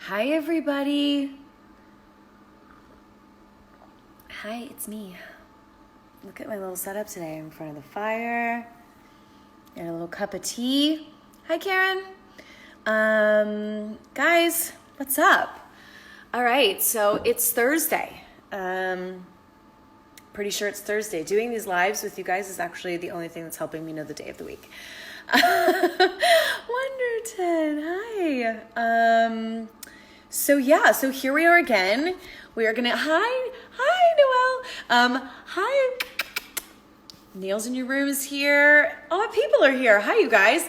Hi, everybody. Hi, it's me. Look at my little setup today in front of the fire. Got a little cup of tea. Hi, Karen. Guys, what's up? All right, so it's Thursday. Pretty sure it's Thursday. Doing these lives with you guys is actually the only thing that's helping me know the day of the week. Wonderton, hi. So here we are again. We are gonna, hi, Noelle. Hi, Neil's in your room is here. Oh, people are here. Hi, you guys.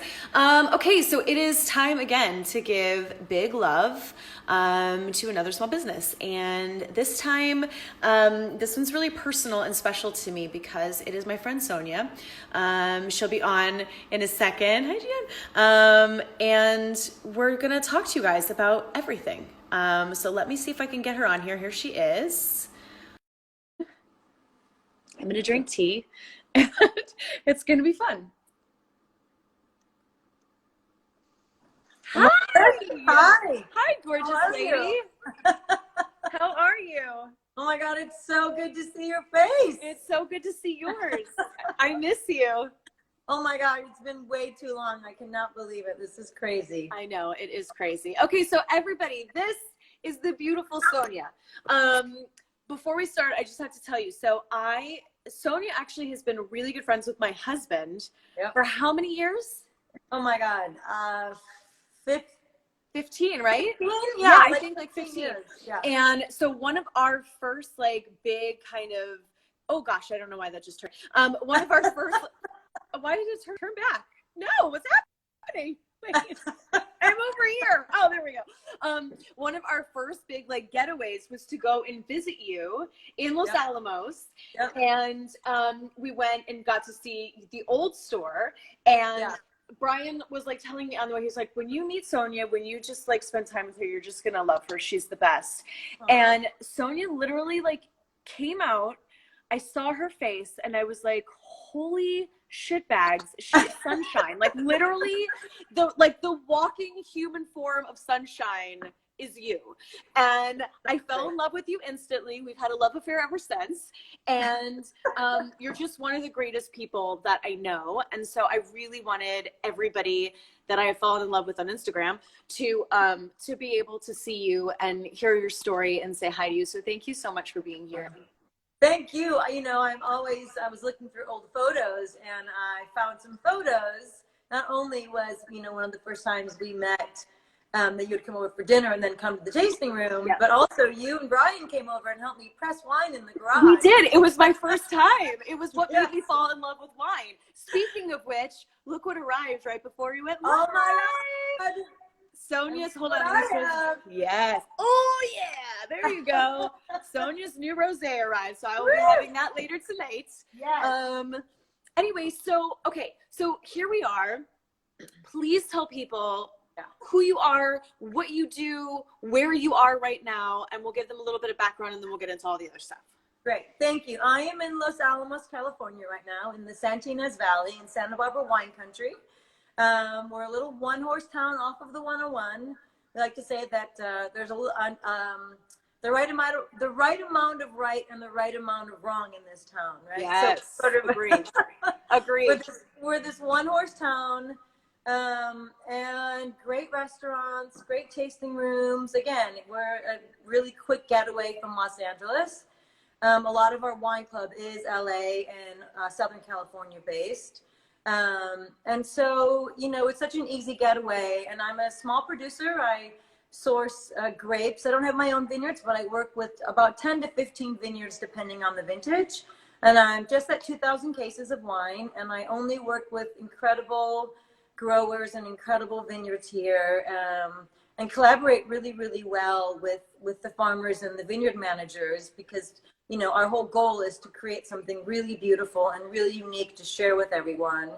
Okay, so it is time again to give big love to another small business. And this time, this one's really personal and special to me because it is my friend Sonia. She'll be on in a second. Hi, Jan. And we're going to talk to you guys about everything. So let me see if I can get her on here. Here she is. I'm going to drink tea. And it's going to be fun. Hi. Hi. Hi, gorgeous lady. How are you? Oh my God, it's so good to see your face. It's so good to see yours. I miss you. Oh my God, it's been way too long. I cannot believe it. This is crazy. I know, it is crazy. Okay, so everybody, this is the beautiful Sonia. Before we start, I just have to tell you, Sonia actually has been really good friends with my husband for how many years? Oh my God. 15, right? 15? Yeah, like I think like 15 years. Yeah. And so one of our first like big kind of, oh gosh, I don't know why that just turned. One of our first, why did it turn back? No, what's happening? Wait, I'm over here. Oh, there we go. One of our first big like getaways was to go and visit you in Los Alamos. And we went and got to see the old store. And Brian was like telling me on the way, he's like, when you meet Sonia, when you just like spend time with her, you're just gonna love her. She's the best. And Sonia literally like came out. I saw her face and I was like, holy shit bags, she's sunshine. Like literally the walking human form of sunshine is you. And I fell in love with you instantly. We've had a love affair ever since. And you're just one of the greatest people that I know. And so I really wanted everybody that I have fallen in love with on Instagram to be able to see you and hear your story and say hi to you. So thank you so much for being here. Thank you. You know, I was looking through old photos and I found some photos. Not only was, one of the first times we met, that you would come over for dinner and then come to the tasting room, but also you and Brian came over and helped me press wine in the garage. We did. It was my first time. It was what made me fall in love with wine. Speaking of which, look what arrived right before you went live. Oh my God. Sonia's, hold on. Yes. Oh yeah, there you go. Sonia's new rosé arrived, so I will be having that later tonight. Yes. Anyway, so here we are. Please tell people who you are, what you do, where you are right now, and we'll give them a little bit of background and then we'll get into all the other stuff. Great. Thank you. I am in Los Alamos, California right now in the Santa Ynez Valley in Santa Barbara wine country. We're a little one-horse town off of the 101. We like to say that there's a little, the right amount of right and the right amount of wrong in this town, right? Yes, so sort of agreed. Agreed. We're this one-horse town, and great restaurants, great tasting rooms. Again, we're a really quick getaway from Los Angeles. A lot of our wine club is LA and Southern California based. And so, it's such an easy getaway, and I'm a small producer. I source grapes. I don't have my own vineyards, but I work with about 10 to 15 vineyards depending on the vintage. And I'm just at 2,000 cases of wine, and I only work with incredible growers and incredible vineyards here, and collaborate really, really well with the farmers and the vineyard managers because our whole goal is to create something really beautiful and really unique to share with everyone.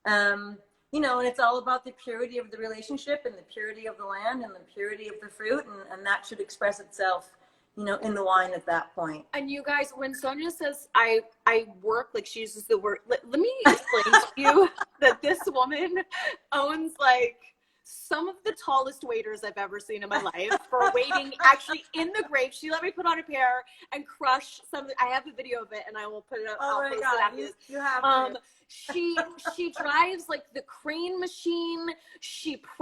And it's all about the purity of the relationship and the purity of the land and the purity of the fruit. And that should express itself, in the wine at that point. And you guys, when Sonia says I work, like she uses the word, let me explain to you that this woman owns like some of the tallest waiters I've ever seen in my life for waiting actually in the grape. She let me put on a pair and crush some. I have a video of it, and I will put it up. Oh my God, you have to. She drives like the crane machine.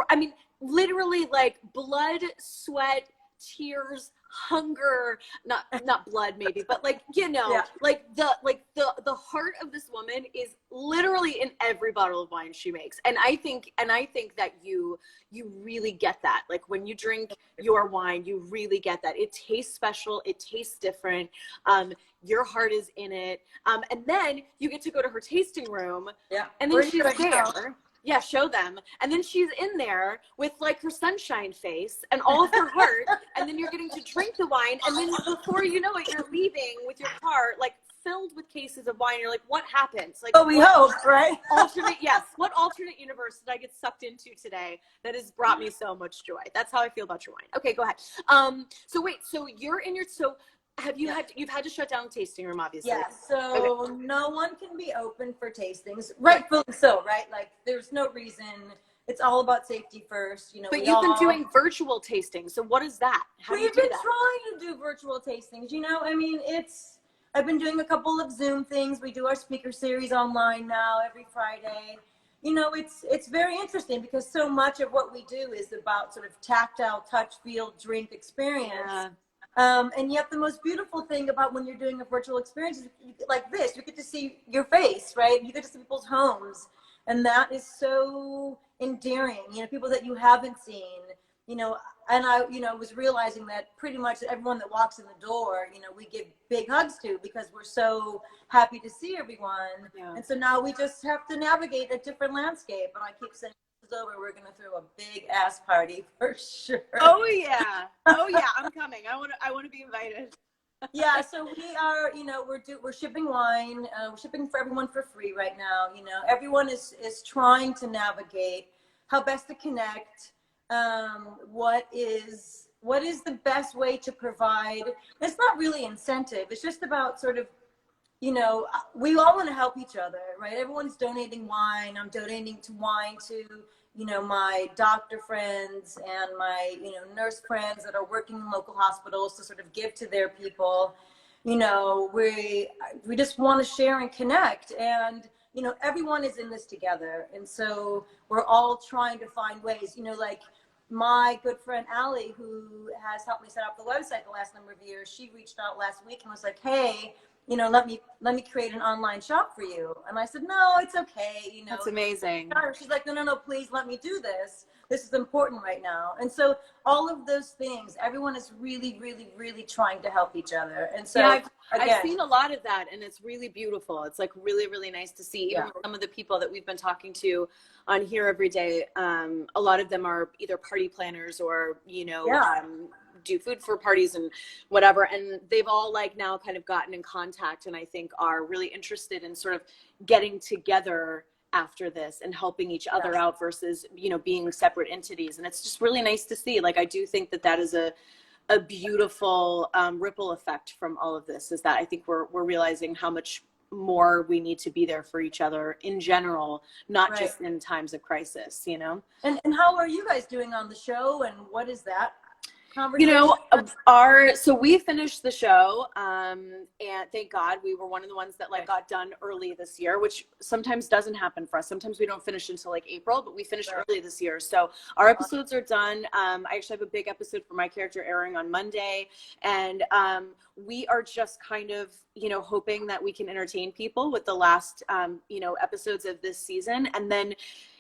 I mean, literally like blood, sweat, tears, hunger, not blood maybe, but like, you know, Yeah. like the heart of this woman is literally in every bottle of wine she makes. And I think that you really get that. Like when you drink your wine, you really get that. It tastes special. It tastes different. Your heart is in it. And then you get to go to her tasting room. Yeah. And then she's there. Yeah, show them. And then she's in there with like her sunshine face and all of her heart. And then you're getting to drink the wine. And then before you know it, you're leaving with your car like filled with cases of wine. You're like, what happened? Like, we hope, right? What alternate universe did I get sucked into today that has brought me so much joy? That's how I feel about your wine. Okay, go ahead. So you're in your, you've had to shut down the tasting room, obviously. Yes. So okay. No one can be open for tastings, rightfully so, right? Like there's no reason. It's all about safety first, you know. But you've been doing virtual tastings. So what is that? We've been trying to do virtual tastings. You know, I mean, I've been doing a couple of Zoom things. We do our speaker series online now every Friday. You know, it's very interesting because so much of what we do is about sort of tactile, touch, feel, drink experience. Yeah. And yet the most beautiful thing about when you're doing a virtual experience is like this, you get to see your face, right? You get to see people's homes. And that is so endearing, you know, people that you haven't seen, you know, and I, you know, was realizing that pretty much everyone that walks in the door, you know, we give big hugs to because we're so happy to see everyone. Yeah. And so now we just have to navigate a different landscape. And I keep saying, over, we're gonna throw a big ass party for sure. Oh yeah, I'm coming. I want to be invited. Yeah, so we are, you know, we're shipping wine. We're shipping for everyone for free right now. You know, everyone is trying to navigate how best to connect. What is the best way to provide? It's not really incentive. It's just about sort of, you know, we all want to help each other, right? Everyone's donating wine. I'm donating wine to, you know, my doctor friends and my, you know, nurse friends that are working in local hospitals to sort of give to their people. You know, we just want to share and connect, and, you know, everyone is in this together. And so we're all trying to find ways, you know, like my good friend Allie, who has helped me set up the website the last number of years, she reached out last week and was like, hey, you know, let me create an online shop for you. And I said, no, it's okay. You know, that's amazing. She's like, no, please let me do this. This is important right now. And so all of those things, everyone is really, really, really trying to help each other. And so yeah, I've seen a lot of that, and it's really beautiful. It's like really, really nice to see. Even some of the people that we've been talking to on here every day, a lot of them are either party planners or, you know, do food for parties and whatever, and they've all like now kind of gotten in contact, and I think are really interested in sort of getting together after this and helping each other out versus, you know, being separate entities. And it's just really nice to see. Like, I do think that is a beautiful ripple effect from all of this, is that I think we're realizing how much more we need to be there for each other in general, not just in times of crisis, you know. And how are you guys doing on the show, and what is that? You know, so we finished the show, and thank God we were one of the ones that like got done early this year, which sometimes doesn't happen for us. Sometimes we don't finish until like April, but we finished early this year. So our episodes are done. I actually have a big episode for my character airing on Monday, and we are just kind of, you know, hoping that we can entertain people with the last, you know, episodes of this season. And then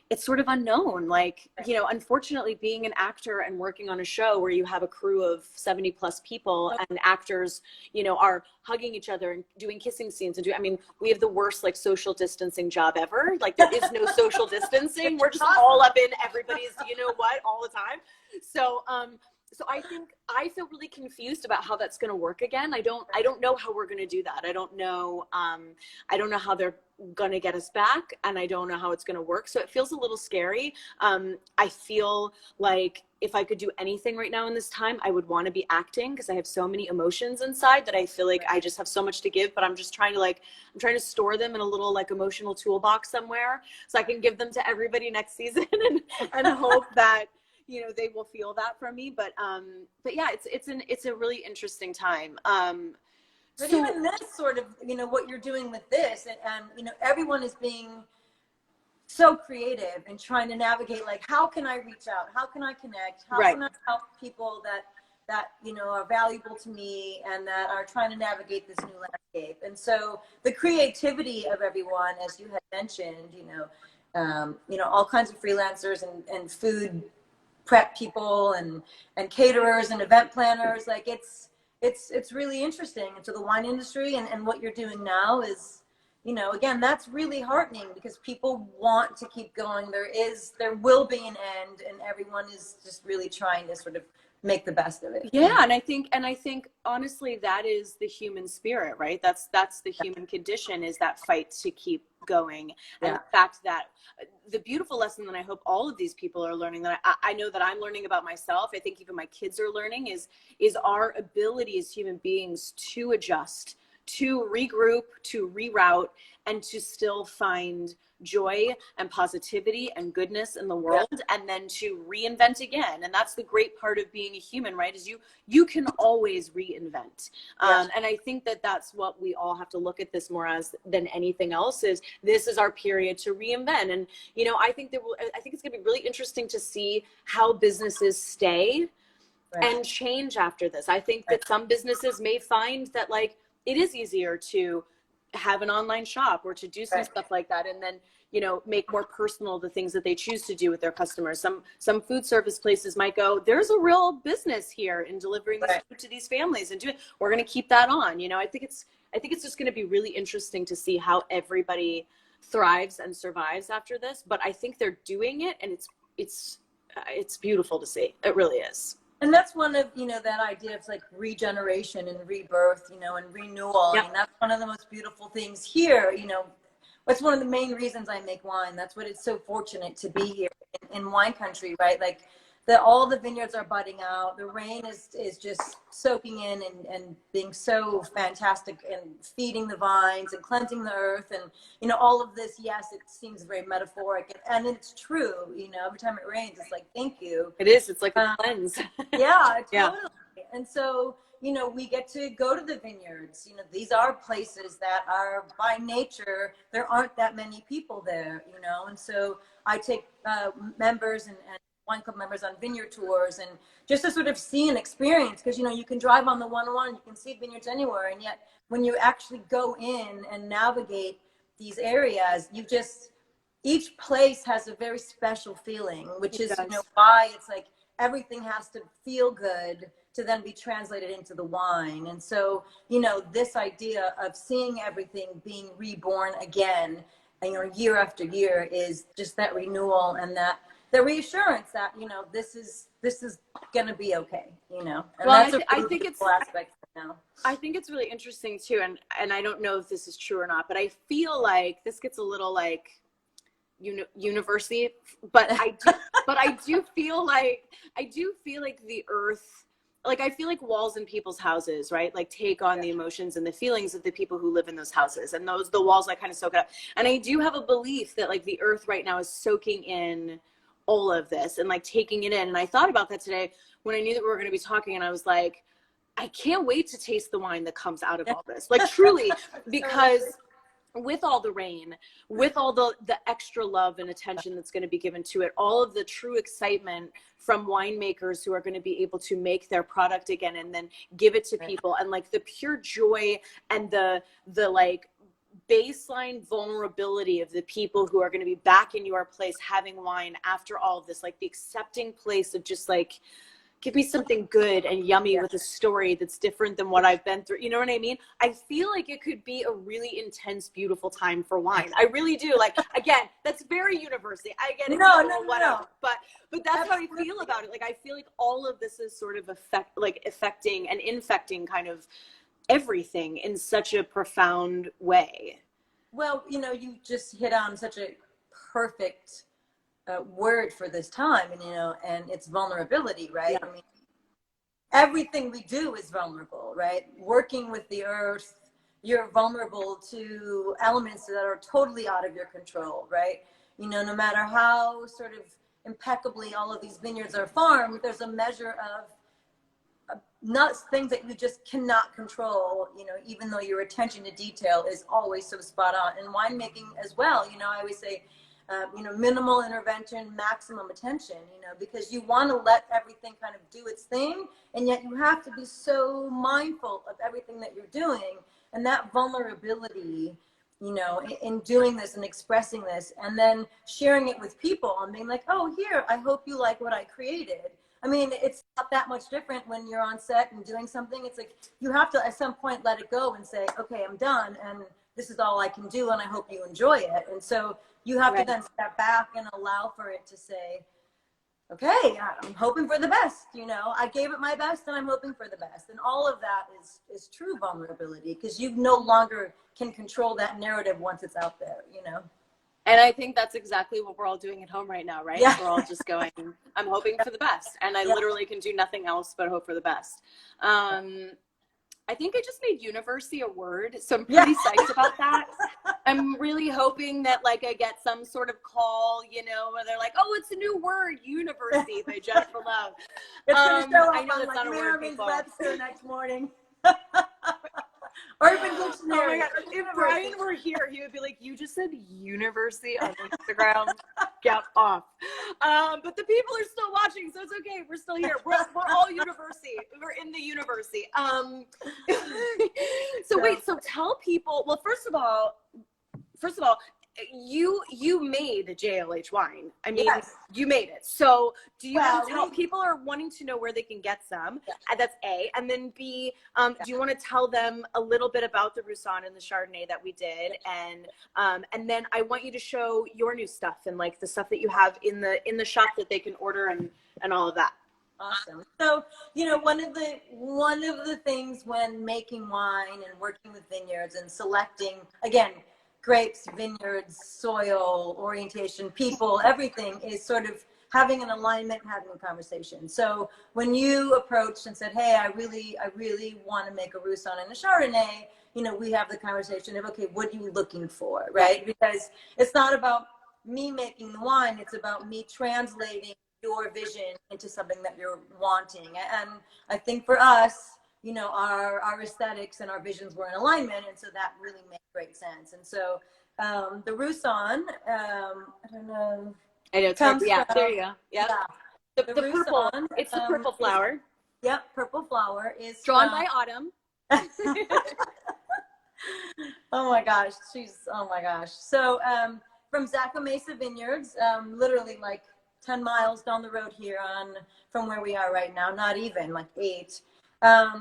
it's sort of unknown. Like, you know, unfortunately, being an actor and working on a show where you have a crew of 70 plus people and actors, you know, are hugging each other and doing kissing scenes and I mean, we have the worst like social distancing job ever. Like, there is no social distancing. We're just all up in everybody's, you know what, all the time. So, so I think I feel really confused about how that's going to work again. I don't know how we're going to do that. I don't know how they're going to get us back, and I don't know how it's going to work. So it feels a little scary. I feel like if I could do anything right now in this time, I would want to be acting, because I have so many emotions inside that I feel like I just have so much to give, but I'm just trying to I'm trying to store them in a little like emotional toolbox somewhere so I can give them to everybody next season and hope that, you know, they will feel that from me. But yeah, it's a really interesting time. But even this sort of, you know, what you're doing with this, and you know, everyone is being so creative and trying to navigate, like, how can I reach out? How can I connect? How can I help people that, you know, are valuable to me and that are trying to navigate this new landscape? And so the creativity of everyone, as you had mentioned, you know, all kinds of freelancers and food prep people and caterers and event planners, like it's really interesting. And so the wine industry and what you're doing now is, you know, again, that's really heartening, because people want to keep going. There will be an end, and everyone is just really trying to sort of make the best of it. Yeah. And I think honestly, that is the human spirit, right? That's the human condition, is that fight to keep going. And the fact that the beautiful lesson that I hope all of these people are learning, that I know that I'm learning about myself, I think even my kids are learning, is our ability as human beings to adjust, to regroup, to reroute, and to still find joy and positivity and goodness in the world, and then to reinvent again. And that's the great part of being a human, right? Is you can always reinvent. And I think that that's what we all have to look at this more as than anything else, is this is our period to reinvent. And, you know, I think it's going to be really interesting to see how businesses stay and change after this. I think that some businesses may find that, like, it is easier to have an online shop or to do some stuff like that, and then, you know, make more personal the things that they choose to do with their customers. Some food service places might go, there's a real business here in delivering this food to these families, and we're going to keep that on. You know, I think it's just going to be really interesting to see how everybody thrives and survives after this. But I think they're doing it, and it's beautiful to see. It really is. And that's one of, you know, that idea of like regeneration and rebirth, you know, and renewal. I mean, that's one of the most beautiful things here. You know, that's one of the main reasons I make wine. That's what it's so fortunate to be here in wine country, right? Like all the vineyards are budding out. The rain is just soaking in and being so fantastic and feeding the vines and cleansing the earth. And, you know, all of this, yes, it seems very metaphoric, and it's true. You know, every time it rains, it's like, thank you. It is. It's like a cleanse. Yeah, totally. And so, you know, we get to go to the vineyards. You know, these are places that are, by nature, there aren't that many people there, you know. And so I take members and wine club members on vineyard tours, and just to sort of see and experience, because, you know, you can drive on the 101, you can see vineyards anywhere, and yet when you actually go in and navigate these areas, each place has a very special feeling, which is, you know, why it's like everything has to feel good to then be translated into the wine. And so, you know, this idea of seeing everything being reborn again, you know, year after year, is just that renewal and the reassurance that, you know, this is going to be okay, you know. And that's I think it's aspect now. I think it's really interesting too, and I don't know if this is true or not, but I feel like this gets a little like university, but I do feel like the earth, like, I feel like walls in people's houses, right? Like, take on the emotions and the feelings of the people who live in those houses, and the walls like kind of soak it up. And I do have a belief that, like, the earth right now is soaking in all of this and, like, taking it in. And I thought about that today when I knew that we were going to be talking, and I was like, I can't wait to taste the wine that comes out of all this, like, truly, because with all the rain, with all the extra love and attention that's going to be given to it, all of the true excitement from winemakers who are going to be able to make their product again and then give it to people, and, like, the pure joy and the like baseline vulnerability of the people who are going to be back in your place having wine after all of this, like the accepting place of just like, give me something good and yummy with a story that's different than what I've been through. You know what I mean? I feel like it could be a really intense, beautiful time for wine. I really do. Like, again, that's very university. I get it. No. But that's how I feel about it. Like, I feel like all of this is sort of affecting and infecting kind of everything in such a profound way. Well, you know, you just hit on such a perfect word for this time, and and it's vulnerability, right? Yeah. I mean, everything we do is vulnerable, right? Working with the earth, you're vulnerable to elements that are totally out of your control, right? No matter how sort of impeccably all of these vineyards are farmed, there's a measure of not things that you just cannot control, even though your attention to detail is always so spot on. And winemaking as well, I always say, minimal intervention, maximum attention, because you want to let everything kind of do its thing. And yet you have to be so mindful of everything that you're doing. And that vulnerability, in doing this and expressing this, and then sharing it with people and being like, oh, here, I hope you like what I created. I mean, it's not that much different when you're on set and doing something. It's like you have to at some point let it go and say, okay, I'm done, and this is all I can do, and I hope you enjoy it. And so you have to then step back and allow for it to say, okay, I'm hoping for the best. I gave it my best, and I'm hoping for the best. And all of that is true vulnerability, because you no longer can control that narrative once it's out there. And I think that's exactly what we're all doing at home right now, right? Yeah. We're all just going, I'm hoping for the best. And I literally can do nothing else but hope for the best. I think I just made university a word, so I'm pretty psyched about that. I'm really hoping that I get some sort of call, where they're like, oh, it's a new word, university by Jennifer Love. It's going to show up I know on that's not a word, Merriman's people. Webster next morning. Urban Dictionary. Oh my God. If Brian were here, he would be like, you just said university on Instagram. Get off. But the people are still watching, so it's okay. We're still here. We're all university. We're in the university. So tell people, well, first of all, you made JLH wine. I mean, you made it. So do you want to tell people are wanting to know where they can get some? That's A. And then B, do you want to tell them a little bit about the Roussanne and the Chardonnay that we did? And then I want you to show your new stuff and the stuff that you have in the shop that they can order and all of that. Awesome. So, one of the things when making wine and working with vineyards and selecting, again, grapes, vineyards, soil, orientation, people, everything is sort of having an alignment, having a conversation. So when you approached and said, hey, I really want to make a Roussanne and a Chardonnay, we have the conversation of, okay, what are you looking for, right? Because it's not about me making the wine, it's about me translating your vision into something that you're wanting. And I think for us, our aesthetics and our visions were in alignment, and so that really made great sense. And so the Roussanne, I don't know. I know. There you go. Yep. Yeah. The purple. It's the purple flower. Purple flower is drawn by Autumn. Oh my gosh. So from Zaca Mesa Vineyards, literally 10 miles down the road here from where we are right now, not even 8.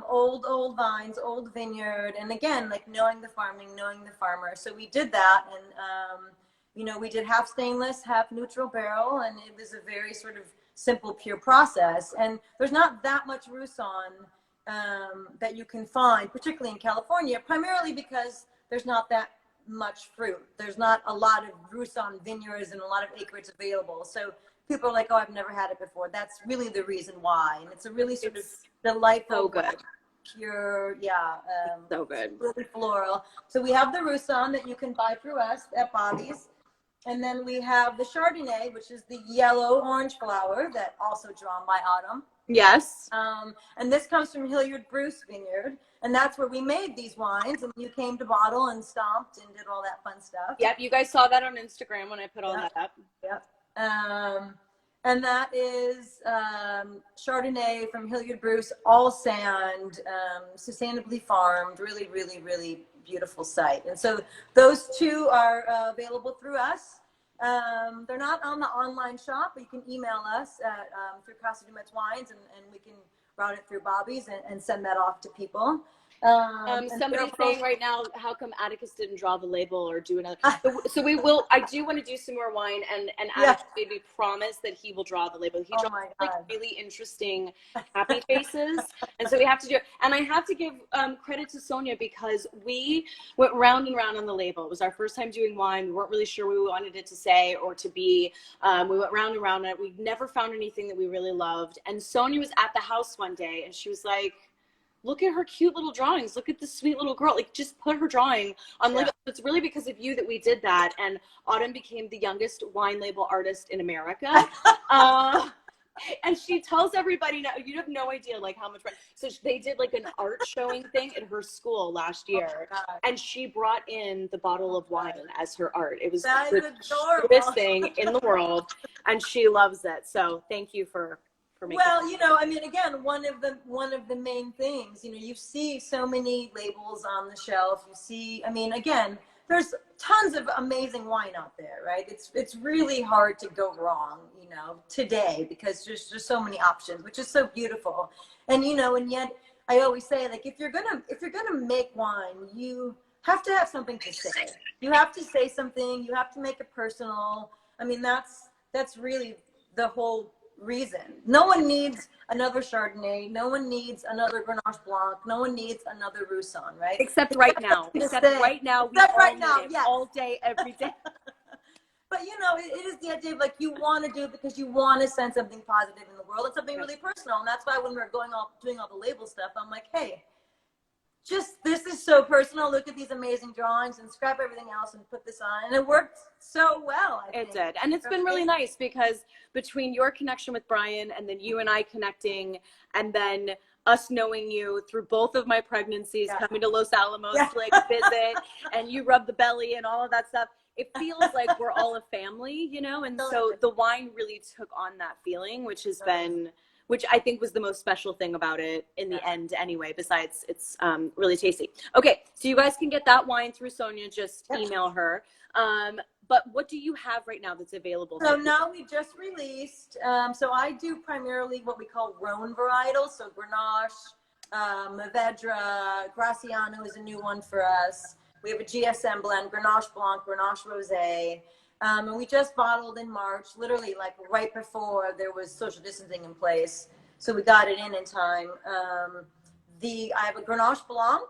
Old vines, old vineyard, and again, knowing the farming, knowing the farmer. So we did that, and we did half stainless, half neutral barrel, and it was a very sort of simple, pure process. And there's not that much Roussanne that you can find, particularly in California, primarily because there's not that much fruit. There's not a lot of Roussanne vineyards and a lot of acreage available. So people are like, oh, I've never had it before. That's really the reason why. And it's a really sort of delightful, so good, pure, so good, really floral. So we have the Roussanne that you can buy through us at Bobby's. And then we have the Chardonnay, which is the yellow orange flower that also drawn by Autumn. Yes. And this comes from Hilliard Bruce Vineyard. And that's where we made these wines. And you came to bottle and stomped and did all that fun stuff. Yep. You guys saw that on Instagram when I put all that up. Yep. And that is Chardonnay from Hilliard Bruce, all sand, sustainably farmed, really, really, really beautiful site. And so those two are available through us. They're not on the online shop, but you can email us through Casa du Metz Wines, and we can route it through Bobby's and send that off to people. And Somebody's saying right now, how come Atticus didn't draw the label or do another? So we will. I do want to do some more wine, and Atticus made me promise that he will draw the label. He draws like really interesting happy faces, and so we have to do it. And I have to give credit to Sonia because we went round and round on the label. It was our first time doing wine. We weren't really sure what we wanted it to say or to be. We went round and round on it. We never found anything that we really loved. And Sonia was at the house one day, and she was like, look at her cute little drawings. Look at this sweet little girl. Like, just put her drawing on label. It's really because of you that we did that. And Autumn became the youngest wine label artist in America. And she tells everybody now, you have no idea like how much. So they did like an art showing thing at her school last year. And she brought in the bottle of wine as her art. It was the cutest thing in the world. And she loves it. So thank you for well, you know, I mean, again, one of the main things, you know, you see so many labels on the shelf. You see, I mean, again, there's tons of amazing wine out there, right? It's really hard to go wrong, you know, today because there's just so many options, which is so beautiful. And you know, and yet I always say, like, if you're gonna make wine, you have to have something to say. You have to say something. You have to make it personal. I mean, that's really the whole reason. No one needs another Chardonnay. No one needs another Grenache Blanc. No one needs another Roussanne, right? Except right now. Except right now. Yes. All day, every day. But you know, it is the idea of like you want to do it because you want to send something positive in the world. It's something really personal, and that's why when we're doing all the label stuff, I'm like, hey, just this is so personal. Look at these amazing drawings and scrap everything else and put this on. And it worked so well. I think. It did. And it's been really nice because between your connection with Brian and then you and I connecting and then us knowing you through both of my pregnancies, coming to Los Alamos to like visit and you rub the belly and all of that stuff, it feels like we're all a family, you know? And so the wine really took on that feeling, which has been... which I think was the most special thing about it in the end anyway, besides it's really tasty. Okay, so you guys can get that wine through Sonia, just email her. But what do you have right now that's available? So now we just released, so I do primarily what we call Rhone varietals, so Grenache, Mourvedre, Graciano is a new one for us. We have a GSM blend, Grenache Blanc, Grenache Rosé. And we just bottled in March, literally like right before there was social distancing in place. So we got it in time. I have a Grenache Blanc,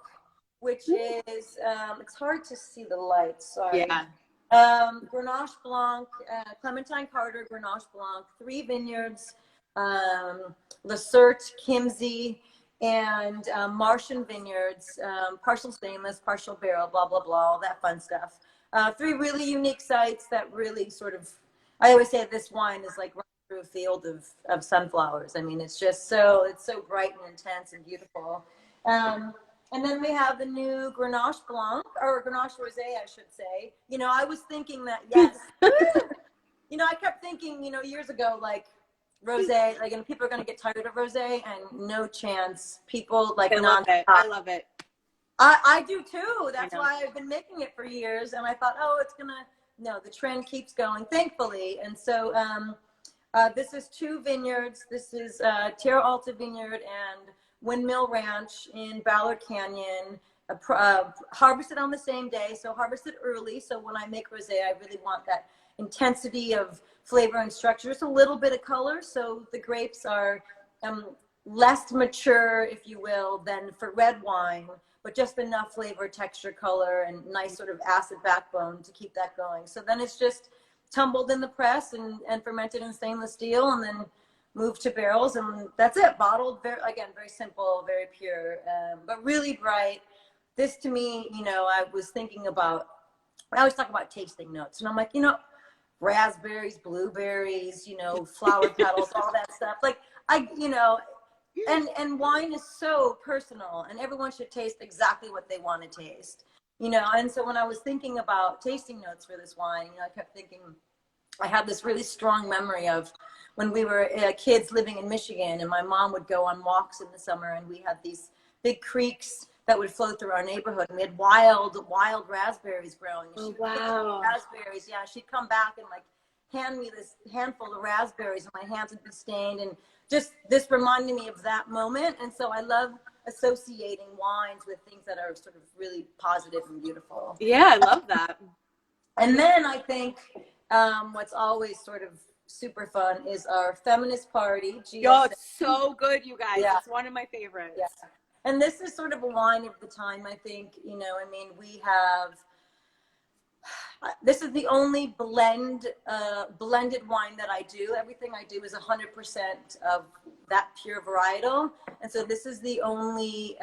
which is, it's hard to see the light, sorry. Yeah. Grenache Blanc, Clementine Carter, Grenache Blanc, 3 vineyards, Lacerte, Kimsey, and Martian vineyards, partial stainless, partial barrel, blah, blah, blah, all that fun stuff. 3 really unique sites that really sort of, I always say this wine is like running through a field of sunflowers. I mean, it's so bright and intense and beautiful. And then we have the new Grenache Blanc, or Grenache Rosé, I should say. You know, I was thinking that, yes. You know, I kept thinking, you know, years ago, like, rosé, like, and people are going to get tired of rosé, and no chance. People, like, I love it. I do too. That's why I've been making it for years. And I thought, oh, the trend keeps going, thankfully. And so this is 2 vineyards. This is Terra Alta Vineyard and Windmill Ranch in Ballard Canyon, harvested on the same day. So harvested early. So when I make rosé, I really want that intensity of flavor and structure, just a little bit of color. So the grapes are less mature, if you will, than for red wine, but just enough flavor, texture, color, and nice sort of acid backbone to keep that going. So then it's just tumbled in the press and fermented in stainless steel, and then moved to barrels, and that's it. Bottled, very simple, very pure, but really bright. This to me, you know, I always talk about tasting notes, and I'm like, you know, raspberries, blueberries, you know, flower petals, all that stuff. Like, and wine is so personal, and everyone should taste exactly what they want to taste, you know. And so when I was thinking about tasting notes for this wine, you know, I kept thinking, I had this really strong memory of when we were kids living in Michigan, and my mom would go on walks in the summer, and we had these big creeks that would flow through our neighborhood, and we had wild raspberries growing. Oh, wow. Raspberries, yeah. She'd come back and like hand me this handful of raspberries, and my hands would be stained, and just this reminded me of that moment. And so I love, associating wines with things that are sort of really positive and beautiful. Yeah, I love that. And then I think what's always sort of super fun is our feminist party. Yo, it's so good, you guys. Yeah. It's one of my favorites. Yeah. And this is sort of a wine of the time, I think. You know, I mean, we have, this is the only blended wine that I do. Everything I do is 100% of that pure varietal. And so this is the only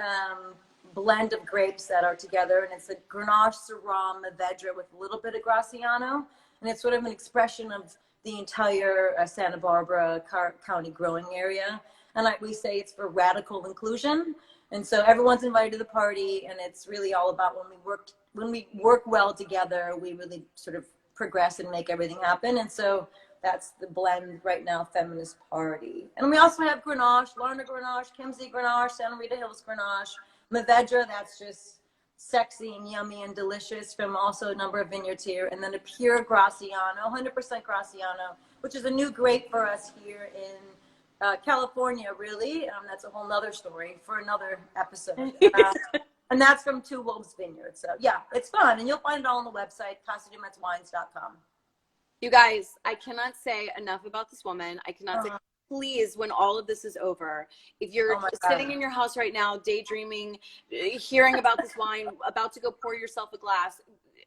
blend of grapes that are together. And it's a Grenache, Syrah, Mourvedre with a little bit of Graciano. And it's sort of an expression of the entire Santa Barbara County growing area. And like we say, it's for radical inclusion. And so everyone's invited to the party, and it's really all about when we work well together, we really sort of progress and make everything happen. And so that's the blend right now, Feminist Party. And we also have Grenache, Larner Grenache, Kimsey Grenache, Santa Rita Hills Grenache, Mourvedre, that's just sexy and yummy and delicious from also a number of vineyards here. And then a pure Graciano, 100% Graciano, which is a new grape for us here in California, really. That's a whole nother story for another episode. And that's from Two Wolves Vineyard. So yeah, it's fun. And you'll find it all on the website, CasaDuMetsWines.com. You guys, I cannot say enough about this woman. I cannot say, please, when all of this is over, if you're sitting in your house right now, daydreaming, hearing about this wine, about to go pour yourself a glass,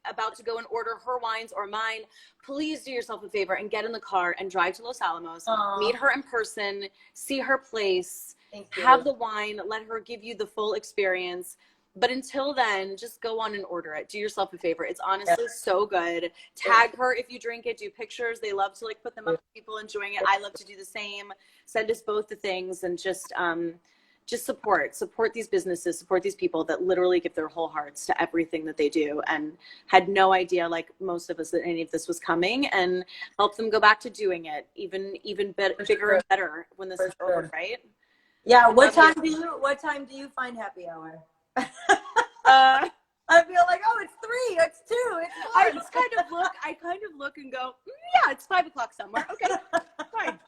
about to go and order her wines or mine, please do yourself a favor and get in the car and drive to Los Alamos, meet her in person, see her place, have the wine, let her give you the full experience. But until then, just go on and order it. Do yourself a favor. It's honestly so good. Tag her if you drink it. Do pictures. They love to like put them up to people enjoying it. I love to do the same. Send us both the things and just support these businesses, support these people that literally give their whole hearts to everything that they do, and had no idea, like most of us, that any of this was coming, and help them go back to doing it even bigger and better when this is over, right? Yeah. What time do you find happy hour? I feel like, oh, it's 3, it's 2, it's 1. I just kind of look and go, yeah, it's 5 o'clock somewhere. Okay, fine.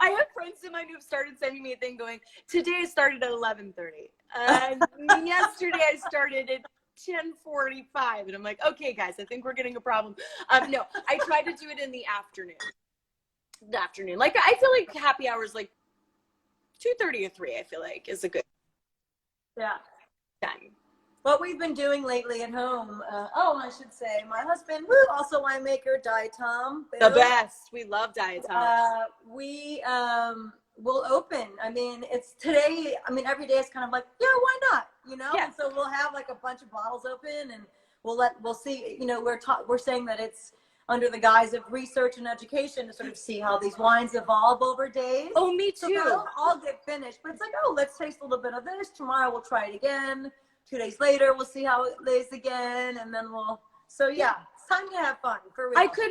I have friends of mine who've started sending me a thing going, today I started at 11:30. And yesterday I started at 10:45. And I'm like, okay, guys, I think we're getting a problem. No, I try to do it in the afternoon. Like, I feel like happy hours, like 2:30 or 3, I feel like is a good time. What we've been doing lately at home, I should say, my husband, also winemaker, Diet Tom. The best. We love Diet Tom. We will open. I mean, it's today. I mean, every day it's kind of like, yeah, why not? You know? Yeah. And so we'll have like a bunch of bottles open, and we'll see. You know, we're saying that it's under the guise of research and education to sort of see how these wines evolve over days. Oh, me too. So they'll all get finished, but it's like, oh, let's taste a little bit of this. Tomorrow we'll try it again. 2 days later, we'll see how it lays again, and then so yeah, it's time to have fun, for real. I could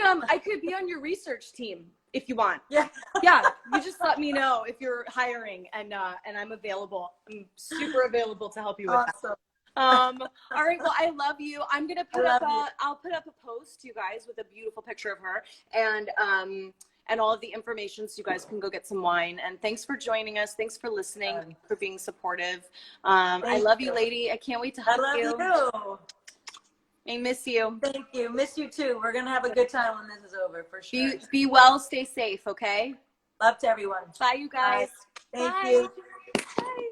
be on your research team if you want. Yeah. Yeah, you just let me know if you're hiring, and I'm available. I'm super available to help you with that. All right, well, I love you. I'm gonna I'll put up a post, you guys, with a beautiful picture of her, and all of the information, so you guys can go get some wine. And thanks for joining us. Thanks for listening, for being supportive. I love you, lady. I can't wait to hug you. I love you. I miss you. Thank you. Miss you too. We're gonna have a good time when this is over, for sure. Be well, stay safe, okay? Love to everyone. Bye, you guys. Bye. Thank you. Bye.